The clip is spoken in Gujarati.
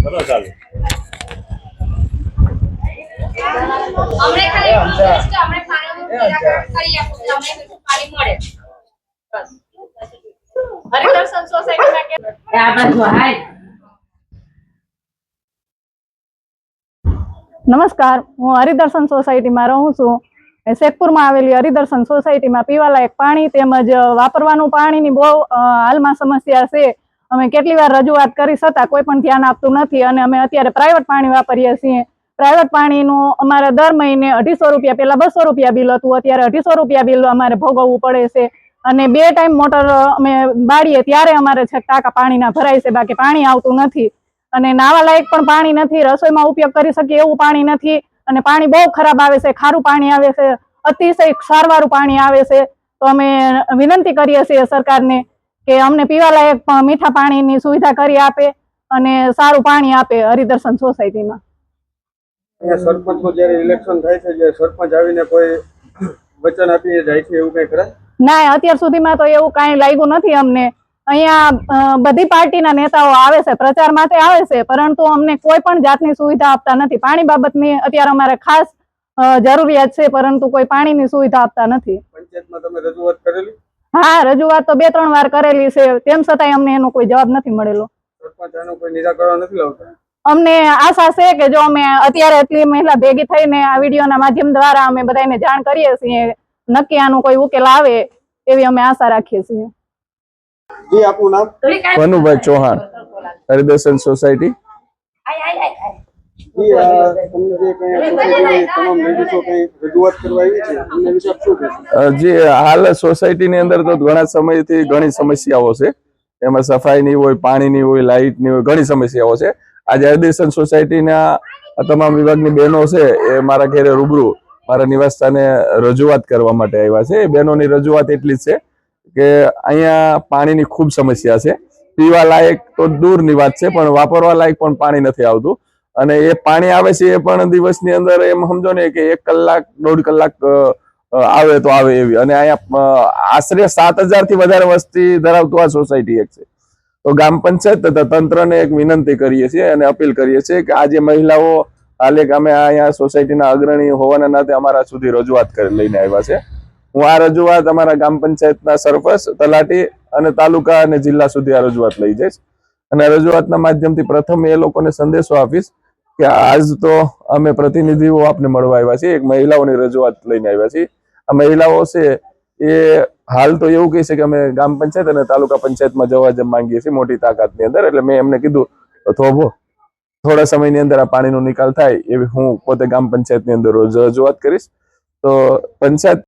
અમને ખાલી જસ્ટ અમને પાણીનું નિરાકરણ કરી આપો એટલે અમને બધું પાણી મળે બસ હરિદર્શન સોસાયટીમાં કે આ બાજુ હાય નમસ્કાર, હું હરિદર્શન સોસાયટીમાં રહું છું. શેખપુરમાં આવેલી હરિદર્શન સોસાયટીમાં પીવાલાયક પાણી તેમજ વાપરવાનું પાણીની બહુ હાલમાં સમસ્યા છે. અમે કેટલી વાર રજૂઆત કરી છતાં કોઈ પણ ધ્યાન આપતું નથી અને અમે અત્યારે પ્રાઇવેટ પાણી વાપરીએ છીએ. પ્રાઇવેટ પાણીનું અમારે દર મહિને 250 રૂપિયા, પહેલા 200 રૂપિયા બિલ હતું, અત્યારે 250 રૂપિયા બિલ અમારે ભોગવવું પડે છે. અને 2 ટાઈમ મોટર અમે બાળીએ ત્યારે અમારે ટાંકા પાણીના ભરાય છે, બાકી પાણી આવતું નથી. અને નાવા લાયક પણ પાણી નથી, રસોઈમાં ઉપયોગ કરી શકીએ એવું પાણી નથી અને પાણી બહુ ખરાબ આવે છે, ખારું પાણી આવે છે, અતિશય ક્ષારવાળું પાણી આવે છે. તો અમે વિનંતી કરીએ છીએ સરકારને કે અમને પીવાલાયક મીઠા પાણીની સુવિધા કરી આપે અને સારું પાણી આપે હરિદર્શન સોસાયટીમાં. સરપંચનું જ્યારે ઇલેક્શન થાય છે, જે સરપંચ આવીને કોઈ વચન આપીને જાય છે એવું કઈ ખરા? ના, અત્યાર સુધીમાં તો એવું કાંઈ લાગ્યું નથી અમને. અહીંયા બધી પાર્ટીના નેતાઓ આવે છે, પ્રચાર માટે આવે છે, પરંતુ અમને કોઈ પણ જાતની સુવિધા આપતા નથી. પાણી બાબતની અત્યારે અમારે ખાસ જરૂરિયાત છે, પરંતુ કોઈ પાણીની સુવિધા આપતા નથી. પંચાયતમાં તમે રજૂઆત કરેલી? હા, રજૂઆત તો 2-3 વાર કરેલી છે, તેમ છતાંય અમને એનો કોઈ જવાબ નથી મળેલો. સરપંચ આનું કોઈ નિરાકરણ નથી લાવતા? અમને આશા છે કે જો અમે અત્યારે એટલી મહિલા ભેગી થઈને આ વિડીયોના માધ્યમ દ્વારા અમે બધાને જાણ કરીએ છીએ, નક્કી આનું કોઈ ઉકેલ આવે એવી અમે આશા રાખીએ છીએ. જી, આપનું નામ? વનુભાઈ ચૌહાણ, હરિદર્શન સોસાયટી. જી, તમને જે કઈ સોસાયટીની તમામ લેડીઝો કઈ રજૂઆત કરવા આવી છે, તમને વિશે શું કહેશો? જે હાલ સોસાયટીની અંદર તો ઘણા સમયથી ઘણી સમસ્યાઓ છે. એમાં સફાઈની હોય, પાણીની હોય, લાઇટની હોય, ઘણી સમસ્યાઓ છે. આજે હરિદર્શન સોસાયટીના તમામ વિભાગની બહેનો છે એ મારા ઘરે રૂબરૂ મારા નિવાસ સ્થાને રજૂઆત કરવા માટે આવ્યા છે. બહેનોની રજૂઆત એટલી જ છે કે અહીંયા પાણીની ખૂબ સમસ્યા છે. પીવા લાયક તો દૂરની વાત છે, પણ વાપરવા લાયક પણ પાણી નથી આવતું. અને એ પાણી આવે છે એ પણ દિવસની અંદર એમ સમજો ને કે 1 કલાક 1.5 કલાક આવે તો આવે એવી. અને અહીંયા આશરે 7000 થી વધારે વસ્તી ધરાવતું આ સોસાયટી એક છે. તો ગ્રામ પંચાયત તથા તંત્રને એક વિનંતી કરીએ છીએ અને અપીલ કરીએ છીએ કે આજે મહિલાઓ હાલે અમે અહીંયા સોસાયટીના અગ્રણી હોવાના નાતે અમારા સુધી રજૂઆત લઈને આવ્યા છે. હું આ રજૂઆત અમારા ગ્રામ પંચાયતના સરપંચ, તલાટી અને તાલુકા અને જિલ્લા સુધી આ રજૂઆત લઈ જઈશ. અને રજૂઆતના માધ્યમથી પ્રથમ એ લોકોને સંદેશો આપીશ કે આજ તો અમે પ્રતિનિધિઓ આપને મળવા આવ્યા છીએ, એક મહિલાઓની રજૂઆત લઈને આવ્યા છીએ. આ મહિલાઓ છે એ હાલ તો એવું કહે છે કે અમે ગ્રામ પંચાયત અને તાલુકા પંચાયતમાં જવા માંગીએ છીએ મોટી તાકાતની અંદર. એટલે મેં એમને કીધું થોડા સમયની અંદર આ પાણીનો નિકાલ થાય એવી હું પોતે ગ્રામ પંચાયતની અંદર રોજ રજૂઆત કરીશ. તો પંચાયત